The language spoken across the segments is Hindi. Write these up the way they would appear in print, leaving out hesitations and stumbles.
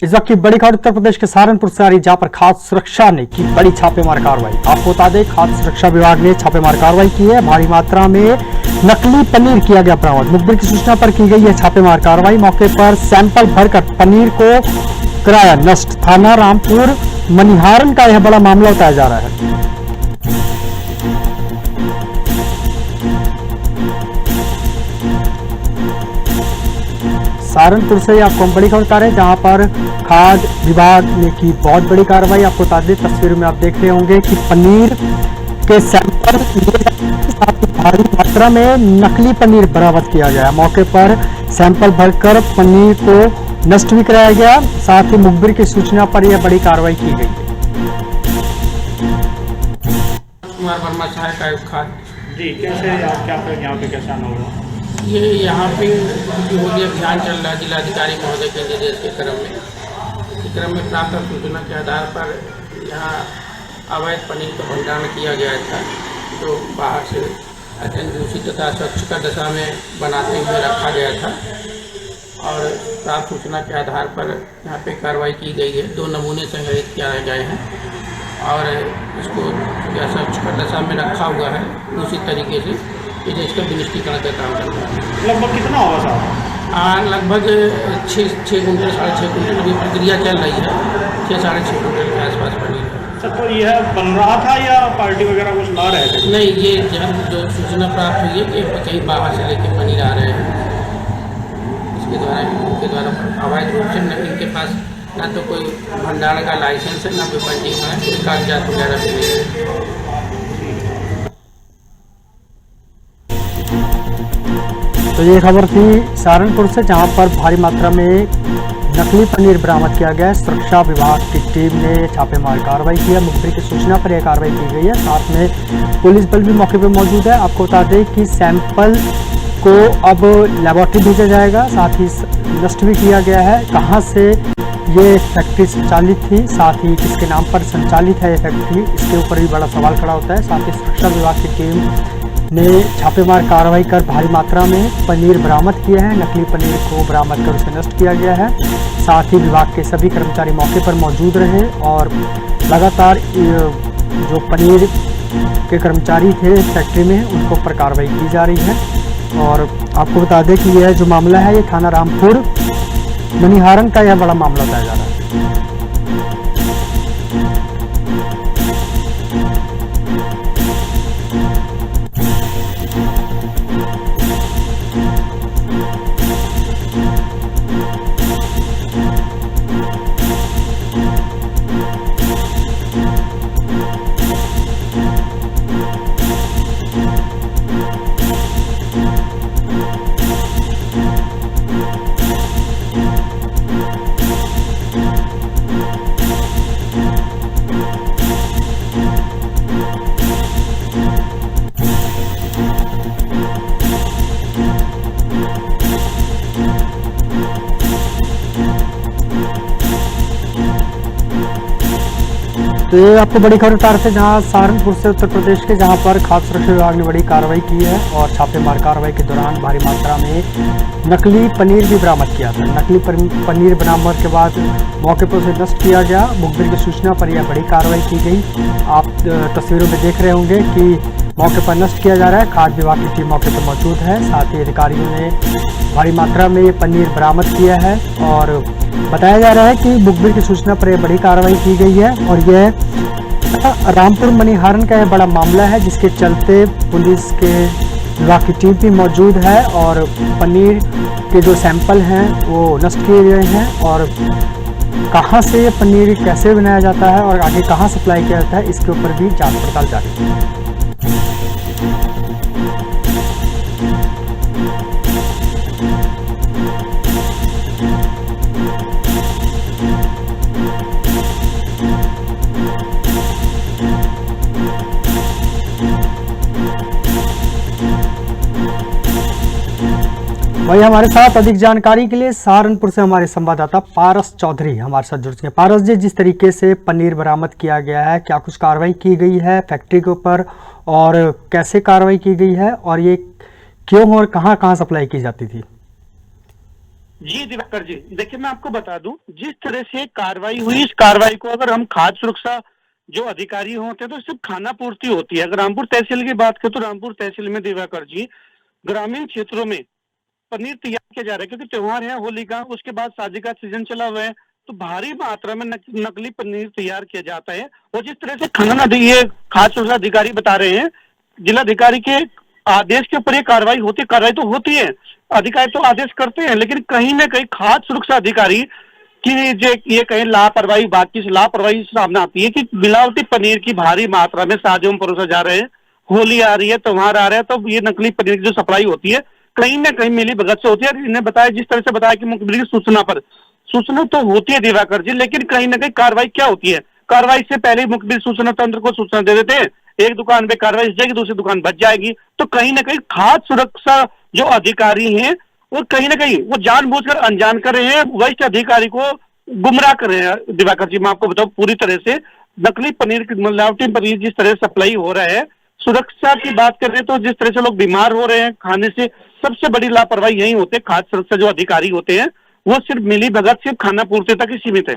इस वक्त की बड़ी खबर उत्तर प्रदेश के सहारनपुर से आ रही, जहां पर खाद्य सुरक्षा ने की बड़ी छापेमार कार्रवाई। आपको बता दें, खाद्य सुरक्षा विभाग ने छापेमार कार्रवाई की है। भारी मात्रा में नकली पनीर किया गया बरामद। मुखबिर की सूचना पर की गई है छापेमार कार्रवाई। मौके पर सैंपल भरकर पनीर को कराया नष्ट। थाना रामपुर मनिहारन का यह बड़ा मामला बताया जा रहा है। सहारनपुर से आपको हम बड़ी खबर बता रहे हैं, जहां पर खाद्य विभाग ने की बहुत बड़ी कार्रवाई। आपको बता दें, तस्वीरों में आप देख रहे होंगे कि पनीर के सैंपल भारी मात्रा में नकली पनीर बरामद किया गया। मौके पर सैंपल भरकर पनीर को नष्ट भी कराया गया। साथ ही मुखबिर की सूचना पर यह बड़ी कार्रवाई की गई है। कुमार वर्मा, सहायक आयुक्त खाद्य। जी, कैसे आप क्या करें यहाँ पे, कैसा अनुभव हुआ? ये यहाँ पे जो होली अभियान चल रहा है जिलाधिकारी महोदय के निर्देश के क्रम में प्राप्त सूचना के आधार पर यहाँ अवैध पनीर का भंडारण किया गया था, जो बाहर से अत्यंत दूषित तथा स्वच्छ दशा में बनाते हुए रखा गया था। और प्राप्त सूचना के आधार पर यहाँ पे कार्रवाई की गई है। 2 नमूने संग्रहित किए गए हैं और इसको स्वच्छ दशा में रखा हुआ है दूषित तरीके से, इसका विनिष्टीकरण का काम चल रहा है। लगभग कितना होगा साहब? लगभग 6 कुंटल 6.5 कुंटल अभी प्रक्रिया चल रही है। 6-6.5 कुंटल के आसपास पनीर है। सर, तो यह बन रहा था या पार्टी वगैरह कुछ ला रहे थे? नहीं, ये जो सूचना प्राप्त हुई है कि कहीं बाहर से लेके पनीर आ रहे हैं, उनके द्वारा अवैध रूप से इनके पास ना तो कोई भंडारण का लाइसेंस है, ना कोई पंजीकरण है, कोई कागजात वगैरह भी नहीं है। तो ये खबर थी सहारनपुर से, जहां पर भारी मात्रा में नकली पनीर बरामद किया गया है। सुरक्षा विभाग की टीम ने छापेमार कार्रवाई की है। मुखबिर की सूचना पर यह कार्रवाई की गई है। साथ में पुलिस बल भी मौके पर मौजूद है। आपको बता दें कि सैंपल को अब लेबोरेटरी भेजा जाएगा। साथ ही नष्ट भी किया गया है। कहां से ये फैक्ट्री संचालित थी, साथ ही किसके नाम पर संचालित है ये फैक्ट्री, इसके ऊपर भी बड़ा सवाल खड़ा होता है। साथ ही सुरक्षा विभाग की टीम ने छापेमार कार्रवाई कर भारी मात्रा में पनीर बरामद किया है। नकली पनीर को बरामद कर उसे नष्ट किया गया है। साथ ही विभाग के सभी कर्मचारी मौके पर मौजूद रहे और लगातार जो पनीर के कर्मचारी थे फैक्ट्री में, उनको पर कार्रवाई की जा रही है। और आपको बता दें कि यह जो मामला है, ये थाना रामपुर मनिहारन का यह बड़ा मामला बताया जा रहा है। तो ये आपको बड़ी खबर बता रहे थे, जहां सहारनपुर से उत्तर प्रदेश के, जहां पर खाद्य सुरक्षा विभाग ने बड़ी कार्रवाई की है और छापेमार कार्रवाई के दौरान भारी मात्रा में नकली पनीर भी बरामद किया था। नकली पनीर बरामद के बाद मौके पर उसे नष्ट किया गया। मुखबिर की सूचना पर यह बड़ी कार्रवाई की गई। आप तस्वीरों में देख रहे होंगे कि मौके पर नष्ट किया जा रहा है। खाद्य विभाग की टीम मौके पर मौजूद है। साथ ही अधिकारियों ने भारी मात्रा में ये पनीर बरामद किया है और बताया जा रहा है कि मुखबिर की सूचना पर यह बड़ी कार्रवाई की गई है। और यह रामपुर मनिहारन का यह बड़ा मामला है, जिसके चलते पुलिस के विभाग की टीम भी मौजूद है और पनीर के जो सैंपल हैं वो नष्ट किए गए हैं। और कहां से ये पनीर कैसे बनाया जाता है और आगे कहां सप्लाई किया जाता है, इसके ऊपर भी जांच पड़ताल जारी है। वही हमारे साथ अधिक जानकारी के लिए सहारनपुर से हमारे संवाददाता पारस चौधरी हमारे साथ जुड़ चुके हैं। पारस जी, जिस तरीके से पनीर बरामद किया गया है, क्या कुछ कार्रवाई की गई है फैक्ट्री के ऊपर और कैसे कार्रवाई की गई है और ये क्यों और कहां-कहां सप्लाई की जाती थी? जी दिवाकर जी, देखिए मैं आपको बता दूं, जिस तरह से कार्रवाई हुई, इस कार्रवाई को अगर हम खाद्य सुरक्षा जो अधिकारी होते हैं तो सिर्फ खाना पूर्ति होती है। अगर रामपुर तहसील की बात करें तो रामपुर तहसील में दिवाकर जी ग्रामीण क्षेत्रों में पनीर तैयार किया जा रहा है, क्योंकि त्योहार है होली का, उसके बाद शादी का सीजन चला हुआ है, तो भारी मात्रा में नकली पनीर तैयार किया जाता है। और जिस तरह से ये खाद्य सुरक्षा अधिकारी बता रहे हैं, जिलाधिकारी के आदेश के ऊपर ये कार्रवाई तो होती है, अधिकारी तो आदेश करते हैं, लेकिन कहीं ना कहीं खाद्य सुरक्षा अधिकारी की जो ये कहीं लापरवाही, बाकी से लापरवाही सामने आती है कि मिलावटी पनीर की भारी मात्रा में शादियों में परोसा जा रहे हैं, होली आ रही है, त्योहार आ रहा है, तो ये नकली पनीर की जो सप्लाई होती है कहीं ना कहीं मिली भगत से होती है। इन्हें बताया, जिस तरह से बताया कि मुखबिर की सूचना तो होती है दिवाकर जी, लेकिन कहीं ना कहीं कार्रवाई क्या होती है, कार्रवाई से पहले ही मुखबिर सूचना तंत्र को सूचना दे देते हैं, एक दुकान पे कार्रवाई हो जाएगी, दूसरी दुकान बच जाएगी। तो कहीं ना कहीं खाद्य सुरक्षा जो अधिकारी हैं वो कहीं ना कहीं वो जानबूझकर अनजान कर रहे हैं, वरिष्ठ अधिकारी को गुमराह कर रहे हैं। दिवाकर जी मैं आपको बताऊं, पूरी तरह से नकली पनीर, मिलावटी पनीर जिस तरह से सप्लाई हो रहा है, सुरक्षा की बात कर रहे हैं तो जिस तरह से लोग बीमार हो रहे हैं खाने से, सबसे बड़ी लापरवाही यही होती है। खाद्य सुरक्षा जो अधिकारी होते हैं वो सिर्फ मिली भगत, सिर्फ खाना पूर्ति तक ही सीमित है।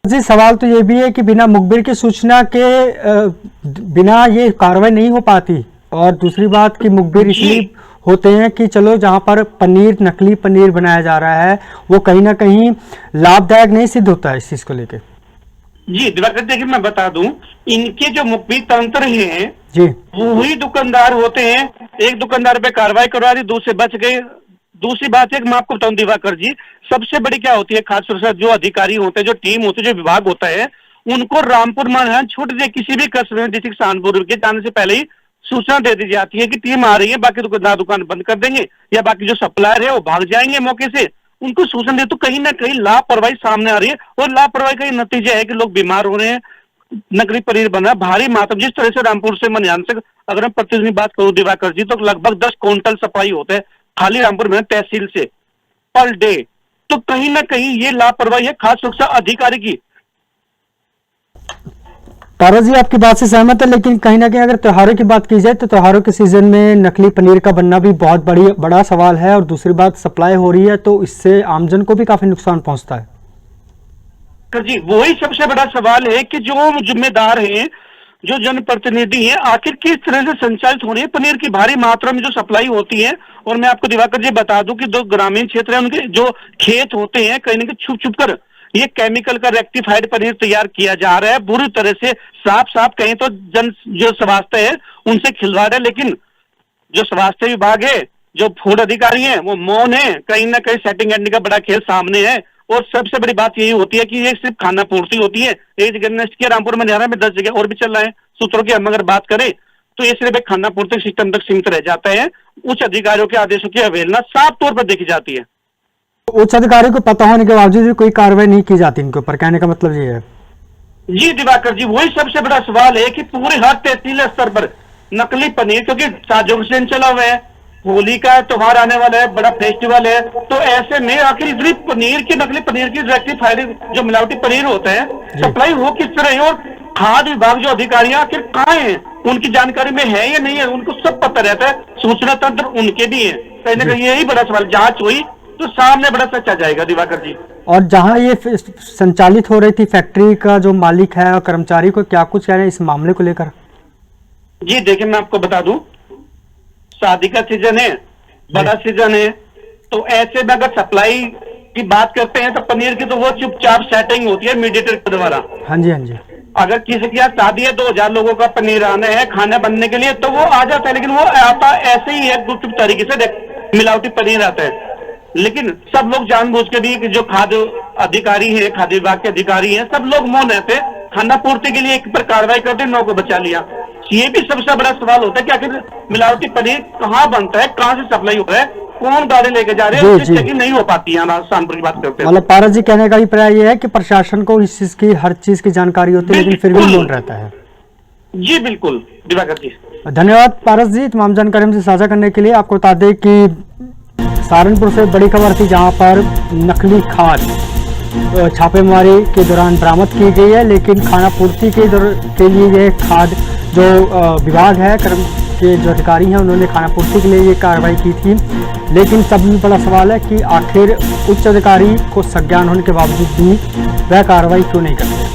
जी, सवाल तो ये भी है कि बिना मुखबिर की सूचना के बिना ये कार्रवाई नहीं हो पाती, और दूसरी बात कि मुखबिर इसलिए होते हैं कि चलो जहां पर पनीर, नकली पनीर बनाया जा रहा है, वो कहीं ना कहीं लाभदायक नहीं सिद्ध होता है इस चीज को लेकर। जी दिवाकर, देखिए मैं बता दूं, इनके जो मुखबिर तंत्र हैं जी, वही दुकानदार होते हैं, एक दुकानदार पे कार्रवाई करवा दी, दूसरे बच गए। दूसरी बात है कि मैं आपको बताऊं दिवाकर जी, सबसे बड़ी क्या होती है, खाद्य सुरक्षा जो अधिकारी होते हैं, जो टीम होती है, जो विभाग होता है, उनको रामपुर में छूट दे, किसी भी कस्बे में, डिस्ट्रिक्ट सहारनपुर के जाने से पहले ही सूचना दे दी जाती है कि टीम आ रही है, बाकी दुकानदार दुकान बंद कर देंगे या बाकी जो सप्लायर है वो भाग जाएंगे मौके से, उनको सूचना दे। तो कहीं ना कहीं लापरवाही सामने आ रही है, और लापरवाही का ये नतीजा है कि लोग बीमार हो रहे हैं, नकली पनीर बना भारी मात्रा। जिस तरह से रामपुर से मनियान से अगर हम प्रतिदिन की बात करूं दिवाकर जी, तो लगभग 10 क्विंटल सप्लाई होते हैं खाली रामपुर में तहसील से पर डे। तो कहीं ना कहीं ये लापरवाही है खाद्य सुरक्षा अधिकारी की। पारस जी आपकी बात से सहमत है, लेकिन कहीं ना कहीं अगर त्योहारों की बात की जाए तो त्योहारों के सीजन में नकली पनीर का बनना भी बहुत बड़ा सवाल है, और दूसरी बात सप्लाई हो रही है तो इससे आमजन को भी काफी नुकसान पहुंचता है। जी वही सबसे बड़ा सवाल है कि जो जिम्मेदार हैं, जो जनप्रतिनिधि हैं, आखिर किस तरह से संचालित हो रही है पनीर की भारी मात्रा में जो सप्लाई होती है। और मैं आपको दिवाकर जी बता दूं कि जो ग्रामीण क्षेत्र है, उनके जो खेत होते हैं, कहीं ना कहीं छुप छुप कर ये केमिकल का रेक्टिफाइड पनीर तैयार किया जा रहा है, बुरी तरह से, साफ कहीं तो जन जो स्वास्थ्य है उनसे खिलवाड़ है। लेकिन जो स्वास्थ्य विभाग है, जो फूड अधिकारी है, वो मौन है, कहीं ना कहीं सेटिंग करने का बड़ा खेल सामने है। और सबसे बड़ी बात यही होती है कि ये सिर्फ खाना पूर्ति होती है, एक जगह नष्ट किया रामपुर में, हरियाणा में 10 जगह और भी चल रहा है सूत्रों की हम अगर बात करें, तो ये सिर्फ एक खाना पूर्ति सिस्टम तक सीमित रह जाता है। उच्च अधिकारियों के आदेशों की अवहेलना साफ तौर पर देखी जाती है। उच्च अधिकारी को पता होने के बावजूद भी कोई कार्रवाई नहीं की जाती इनके ऊपर, कहने का मतलब ये है। जी दिवाकर जी, वही सबसे बड़ा सवाल है कि पूरे हर तहसील स्तर पर नकली पनीर, क्योंकि शादियों का सीजन चला हुआ है, होली का त्योहार आने वाला है, बड़ा फेस्टिवल है, तो ऐसे में आखिर इतनी पनीर की, नकली पनीर की रेक्टिफाइड जो मिलावटी पनीर होता है, सप्लाई हो किस तरह है, और खाद्य विभाग जो अधिकारी आखिर कहाँ है, उनकी जानकारी में है या नहीं है, उनको सब पता रहता है, सूचना तंत्र उनके भी है। कहीं ना कहीं यही बड़ा सवाल, जांच हुई तो सामने बड़ा सच आ जाएगा दिवाकर जी। और जहां ये संचालित हो रही थी फैक्ट्री का जो मालिक है और कर्मचारी को क्या कुछ कह रहे हैं इस मामले को लेकर? जी देखिए मैं आपको बता दूं, शादी का सीजन है, बड़ा सीजन है, तो ऐसे में अगर सप्लाई की बात करते हैं तो पनीर की तो वो चुपचाप सेटिंग होती है मीडिएटर के द्वारा। हाँ जी, हाँ जी। अगर किसी की शादी है, 2000 लोगों का पनीर आना है खाना बनने के लिए, तो वो आ जाता है, लेकिन वो आता ऐसे ही है, गुपचुप तरीके से मिलावटी पनीर आता है। लेकिन सब लोग जानबूझ के भी, जो खाद्य अधिकारी है, खाद्य विभाग के अधिकारी हैं, सब लोग मौन रहते, खाना पूर्ति के लिए एक पर कार्रवाई करते, 9 को बचा लिया। ये भी सबसे बड़ा सवाल होता है कि आखिर मिलावटी पनीर कहाँ बनता है, कहाँ से सप्लाई हो रहा है, कौन गाड़ी लेके जा रहे हैं, चेकिंग नहीं हो पाती है। शानपुर की बात करते हैं, मतलब पारस जी कहने का अभिप्राय ये है कि प्रशासन को इस चीज की, हर चीज की जानकारी होती है, लेकिन फिर भी मौन रहता है। जी बिल्कुल दिवाकर जी, धन्यवाद पारस जी तमाम जानकारी हमसे साझा करने के लिए। आपको बता दें कि सहारनपुर से बड़ी खबर थी जहां पर नकली खाद छापेमारी के दौरान बरामद की गई है, लेकिन खाना पूर्ति के लिए यह खाद जो विभाग है के जो अधिकारी हैं उन्होंने खानापूर्ति के लिए ये कार्रवाई की थी, लेकिन सबसे बड़ा सवाल है कि आखिर उच्च अधिकारी को संज्ञान होने के बावजूद भी वह कार्रवाई क्यों नहीं करते।